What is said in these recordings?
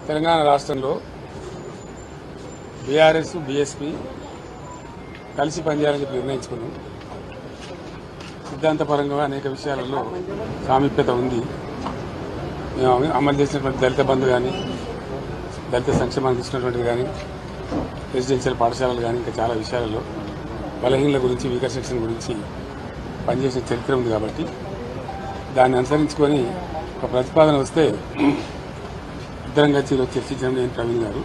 తెలంగాణ రాష్ట్రంలో BRS BSP కలిసి పనిచేయాలని చెప్పి నిర్ణయించుకున్నాం. సిద్ధాంతపరంగా అనేక విషయాలలో సామీప్యత ఉంది. మేము అమలు చేసినటువంటి దళిత బంధు కానీ, దళిత సంక్షేమానికి ఇచ్చినటువంటిది కానీ, రెసిడెన్షియల్ పాఠశాలలు కానీ, ఇంకా చాలా విషయాలలో బలహీనల గురించి, వీకర్ సెక్షన్ గురించి పనిచేసిన చరిత్ర ఉంది. కాబట్టి దాన్ని అనుసరించుకొని ఒక ప్రతిపాదన వస్తే ఇద్దరం కలిసి చర్చించడం నేను ప్రవీణ్ గారు,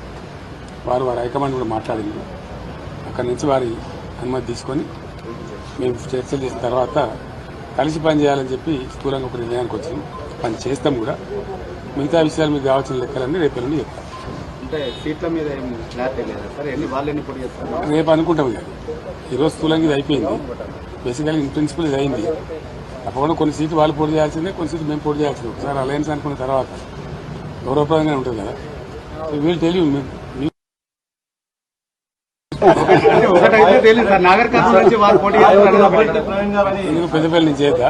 వారి హైకమాండ్ కూడా మాట్లాడింది. అక్కడి నుంచి వారి అనుమతి తీసుకొని మేము చర్చలు చేసిన తర్వాత కలిసి పనిచేయాలని చెప్పి స్థూలంగా ఒక నిర్ణయానికి వచ్చింది. పని చేస్తాం కూడా. మిగతా విషయాలు మీకు కావాల్సిన లెక్కలన్నీ రేపు నుండి చెప్తాం. రేపు అనుకుంటాం. ఇక ఈరోజు స్థూలంగా ఇది అయిపోయింది. బేసికల్గా ఇన్ ప్రిన్సిపల్ ఇది అయింది. తప్పకుండా కొన్ని సీట్లు వాళ్ళు పోటీ చేయాల్సిందే, కొన్ని సీట్లు మేము పోటీ చేయాల్సిందే. ఒకసారి అలయన్స్ అనుకున్న తర్వాత గౌరవప్రదంగా ఉంటుంది కదా. వీళ్ళు తెలియదు పెద్దపల్లి నుంచి చేద్దా,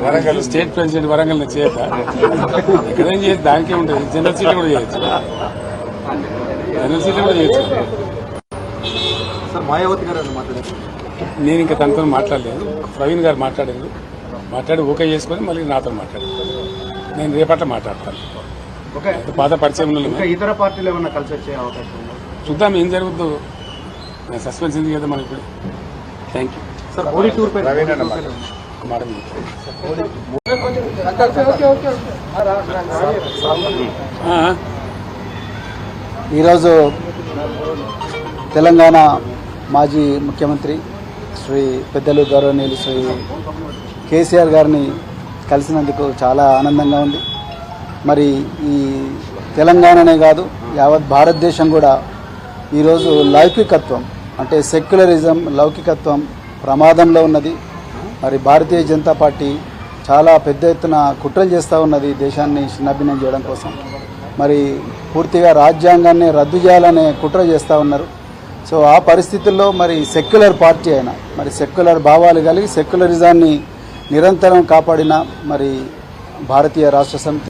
వరంగల్ స్టేట్ ప్రెసిడెంట్ వరంగల్ నుంచి చేద్దా, ఎక్కడేం చేయొచ్చు. దానికే ఉంటుంది. జనరల్ సీట్లు కూడా చేయొచ్చు. జనరల్ సీట్లు కూడా చేయొచ్చు. మాయావతి గారు మాట్లాడారు. నేను ఇంకా తనతో మాట్లాడలేదు. ప్రవీణ్ గారు మాట్లాడి ఓకే చేసుకుని మళ్ళీ నాతో మాట్లాడారు. నేను రేపట్ల మాట్లాడతాను. పాత పరిచయం ఇతర పార్టీలు ఏమన్నా కలిసి వచ్చే అవకాశం ఉందా? చూద్దాం ఏం జరుగుతుందో. సస్పెన్స్ ఉంది కదా మనకి ఇప్పుడు. Thank you sir. Holy tour ఈరోజు తెలంగాణ మాజీ ముఖ్యమంత్రి శ్రీ పెద్దలు గౌరవనీయులు శ్రీ కేసీఆర్ గారిని కలిసినందుకు చాలా ఆనందంగా ఉంది. మరి ఈ తెలంగాణనే కాదు, యావత్ భారతదేశం కూడా ఈరోజు లౌకికత్వం అంటే సెక్యులరిజం, లౌకికత్వం ప్రమాదంలో ఉన్నది. మరి భారతీయ జనతా పార్టీ చాలా పెద్ద ఎత్తున కుట్రలు చేస్తూ ఉన్నది దేశాన్ని చిన్నభిన్నం చేయడం కోసం. మరి పూర్తిగా రాజ్యాంగాన్ని రద్దు చేయాలనే కుట్ర చేస్తూ ఉన్నారు. సో ఆ పరిస్థితుల్లో మరి సెక్యులర్ పార్టీ అయినా, మరి సెక్యులర్ భావాలు కలిగి సెక్యులరిజాన్ని నిరంతరం కాపాడిన మరి భారతీయ రాష్ట్ర సమితి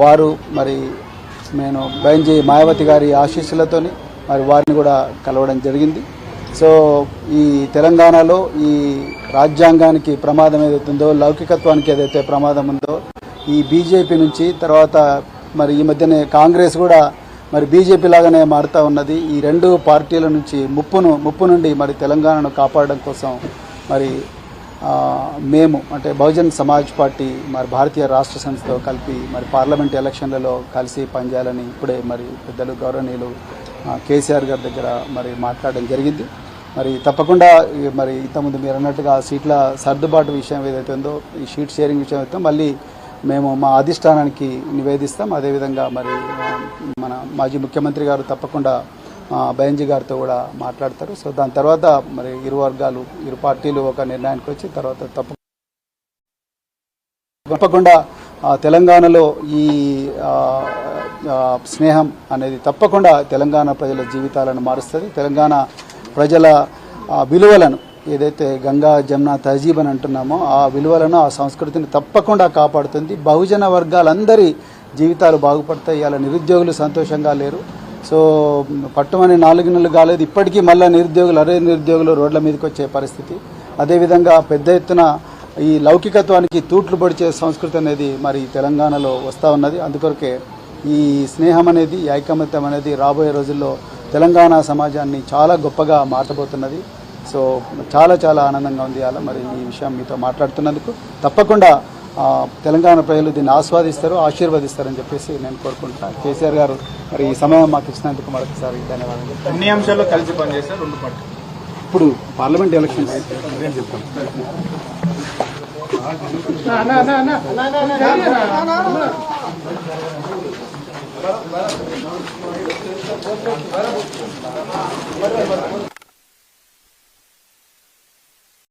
వారు మరి నేను బైంజీ మాయావతి గారి ఆశీస్సులతోని మరి వారిని కూడా కలవడం జరిగింది. సో ఈ తెలంగాణలో ఈ రాజ్యాంగానికి ప్రమాదం ఏదైతుందో, లౌకికత్వానికి ఏదైతే ప్రమాదం ఉందో, ఈ బీజేపీ నుంచి తర్వాత మరి ఈ మధ్యనే కాంగ్రెస్ కూడా మరి బీజేపీ లాగానే మారుతూ ఉన్నది. ఈ రెండు పార్టీల నుంచి ముప్పు నుండి మరి తెలంగాణను కాపాడడం కోసం మరి మేము అంటే బహుజన్ సమాజ్ పార్టీ మరి భారతీయ రాష్ట్ర సమితితో కలిపి మరి పార్లమెంట్ ఎలక్షన్లలో కలిసి పనిచేయాలని ఇప్పుడే మరి పెద్దలు గౌరవనీయులు కేసీఆర్ గారి దగ్గర మరి మాట్లాడడం జరిగింది. మరి తప్పకుండా మరి ఇంతకుముందు మీరు అన్నట్టుగా సీట్ల సర్దుబాటు విషయం ఏదైతే ఉందో, ఈ షీట్ షేరింగ్ విషయం అయితే మళ్ళీ మేము మా అధిష్టానానికి నివేదిస్తాం. అదేవిధంగా మరి మన మాజీ ముఖ్యమంత్రి గారు తప్పకుండా బైంజీ గారితో కూడా మాట్లాడతారు. సో దాని తర్వాత మరి ఇరు పార్టీలు ఒక నిర్ణయానికి వచ్చి తర్వాత తప్పకుండా తెలంగాణలో ఈ స్నేహం అనేది తప్పకుండా తెలంగాణ ప్రజల జీవితాలను మారుస్తుంది. తెలంగాణ ప్రజల విలువలను ఏదైతే గంగా జమున తహజీబ్ అని అంటున్నామో ఆ విలువలను, ఆ సంస్కృతిని తప్పకుండా కాపాడుతుంది. బహుజన వర్గాలందరి జీవితాలు బాగుపడతాయి. ఇలా నిరుద్యోగులు సంతోషంగా లేరు. సో పట్టుమని 4 నెలలు కాలేదు, ఇప్పటికీ మళ్ళీ నిరుద్యోగులు రోడ్ల మీదకి వచ్చే పరిస్థితి. అదేవిధంగా పెద్ద ఎత్తున ఈ లౌకికత్వానికి తూట్లు పొడిచే సంస్కృతి అనేది మరి తెలంగాణలో వస్తూ ఉన్నది. అందుకొరకే ఈ స్నేహం అనేది, ఈ ఐకమత్యం అనేది రాబోయే రోజుల్లో తెలంగాణ సమాజాన్ని చాలా గొప్పగా మార్చబోతున్నది. సో చాలా చాలా ఆనందంగా ఉంది అలా మరి ఈ విషయం మీతో మాట్లాడుతున్నందుకు. తప్పకుండా తెలంగాణ ప్రజలు దీన్ని ఆస్వాదిస్తారు, ఆశీర్వదిస్తారని చెప్పేసి నేను కోరుకుంటున్నాను. కేసీఆర్ గారు మరి ఈ సమయం మాకు ఇచ్చినందుకు మరొకసారి ధన్యవాదాలు. అన్ని అంశాల్లో కలిసి పనిచేస్తారు రెండు పార్టీ. ఇప్పుడు పార్లమెంట్ ఎలక్షన్స్ చెప్తాం.